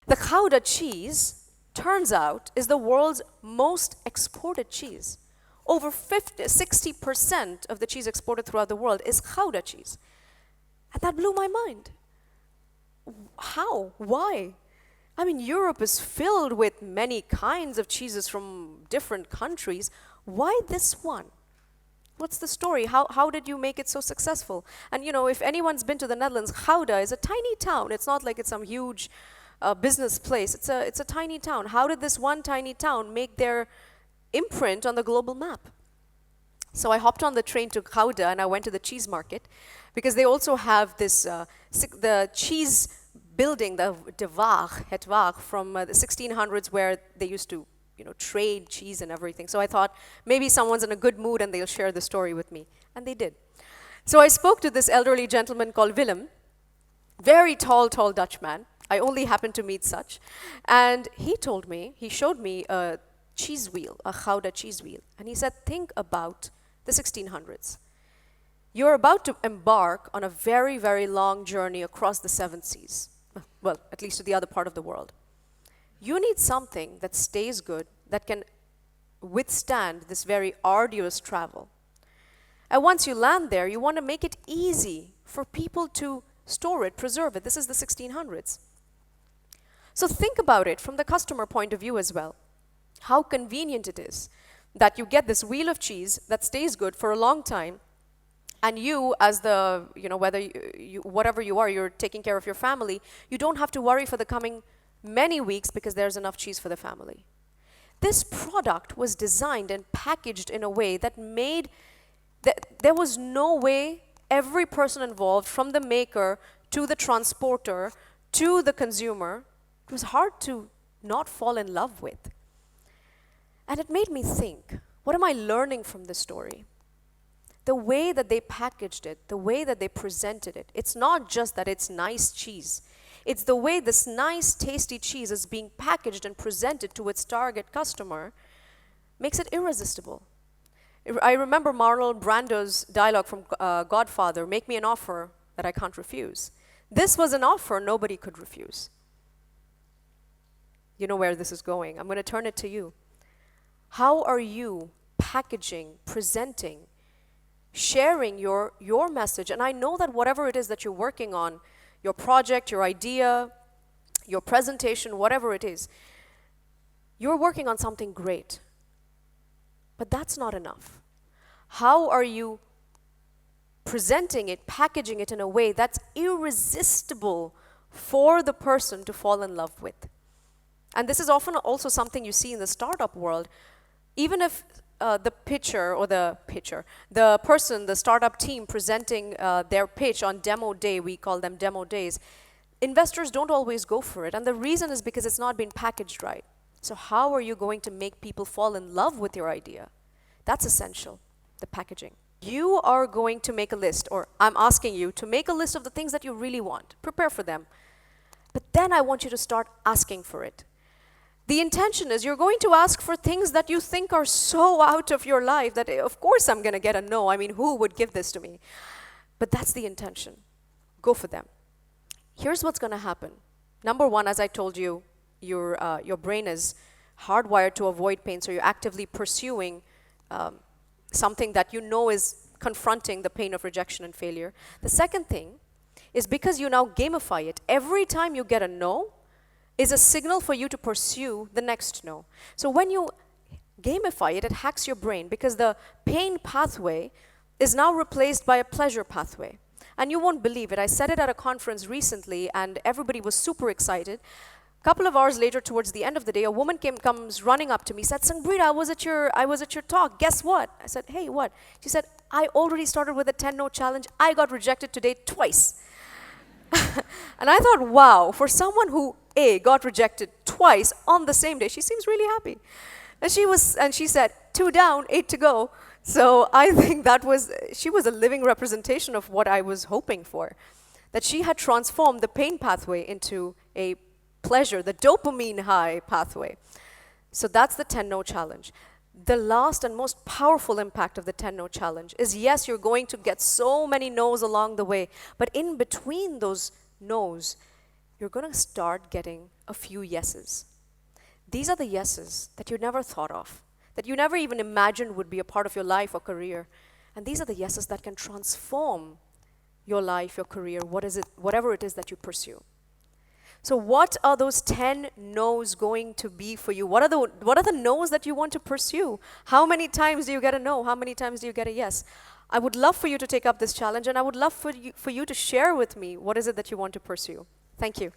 The Gouda cheese, turns out, is the world's most exported cheese. Over 60% of the cheese exported throughout the world is Gouda cheese. And that blew my mind. How? Why? I mean, Europe is filled with many kinds of cheeses from different countries. Why this one? What's the story? How did you make it so successful? And you know, if anyone's been to the Netherlands, Gouda is a tiny town. It's not like it's some huge business place. It's a tiny town. How did this one tiny town make their imprint on the global map? So I hopped on the train to Gouda and I went to the cheese market because they also have this, the cheese building, de Waag, het Waag, from the 1600s where they used to, you know, trade cheese and everything. So I thought maybe someone's in a good mood and they'll share the story with me. And they did. So I spoke to this elderly gentleman called Willem, very tall Dutch man. I only happened to meet such. And he showed me a cheese wheel, a Gouda cheese wheel. And he said, think about the 1600s. You're about to embark on a very, very long journey across the 7 seas. Well, at least to the other part of the world. You need something that stays good, that can withstand this very arduous travel. And once you land there, you want to make it easy for people to store it, preserve it. This is the 1600s. So think about it from the customer point of view as well. How convenient it is that you get this wheel of cheese that stays good for a long time, and you, as the, you know, whether whatever you are, you're taking care of your family, you don't have to worry for the coming many weeks because there's enough cheese for the family. This product was designed and packaged in a way that made, there was no way every person involved, from the maker to the transporter to the consumer, it was hard to not fall in love with. And it made me think, what am I learning from this story? The way that they packaged it, the way that they presented it, it's not just that it's nice cheese. It's the way this nice, tasty cheese is being packaged and presented to its target customer makes it irresistible. I remember Marlon Brando's dialogue from Godfather, make me an offer that I can't refuse. This was an offer nobody could refuse. You know where this is going. I'm going to turn it to you. How are you packaging, presenting, sharing your message? And I know that whatever it is that you're working on, your project, your idea, your presentation, whatever it is, you're working on something great. But that's not enough. How are you presenting it, packaging it in a way that's irresistible for the person to fall in love with? And this is often also something you see in the startup world. Even if the person, the startup team presenting their pitch on demo day, we call them demo days, investors don't always go for it. And the reason is because it's not been packaged right. So how are you going to make people fall in love with your idea? That's essential, the packaging. You are going to make a list, or I'm asking you to make a list of the things that you really want. Prepare for them. But then I want you to start asking for it. The intention is you're going to ask for things that you think are so out of your life that, of course, I'm going to get a no. I mean, who would give this to me? But that's the intention. Go for them. Here's what's going to happen. Number one, as I told you, your brain is hardwired to avoid pain, so you're actively pursuing something that you know is confronting the pain of rejection and failure. The second thing is because you now gamify it. Every time you get a no, is a signal for you to pursue the next no. So when you gamify it, it hacks your brain because the pain pathway is now replaced by a pleasure pathway. And you won't believe it. I said it at a conference recently and everybody was super excited. A couple of hours later, towards the end of the day, a woman comes running up to me, said, Sangbreeta, I was at your talk. Guess what? I said, hey, what? She said, I already started with a 10-no challenge. I got rejected today twice. And I thought, wow, for someone who got rejected twice on the same day, she seems really happy. And she said, 2 down, 8 to go. So I think she was a living representation of what I was hoping for. That she had transformed the pain pathway into a pleasure, the dopamine high pathway. So that's the 10-no challenge. The last and most powerful impact of the 10-no challenge is, yes, you're going to get so many no's along the way, but in between those no's, you're going to start getting a few yeses. These are the yeses that you never thought of, that you never even imagined would be a part of your life or career. And these are the yeses that can transform your life, your career, whatever it is that you pursue. So what are those 10 no's going to be for you? What are the no's that you want to pursue? How many times do you get a no? How many times do you get a yes? I would love for you to take up this challenge, and I would love for you to share with me what is it that you want to pursue. Thank you.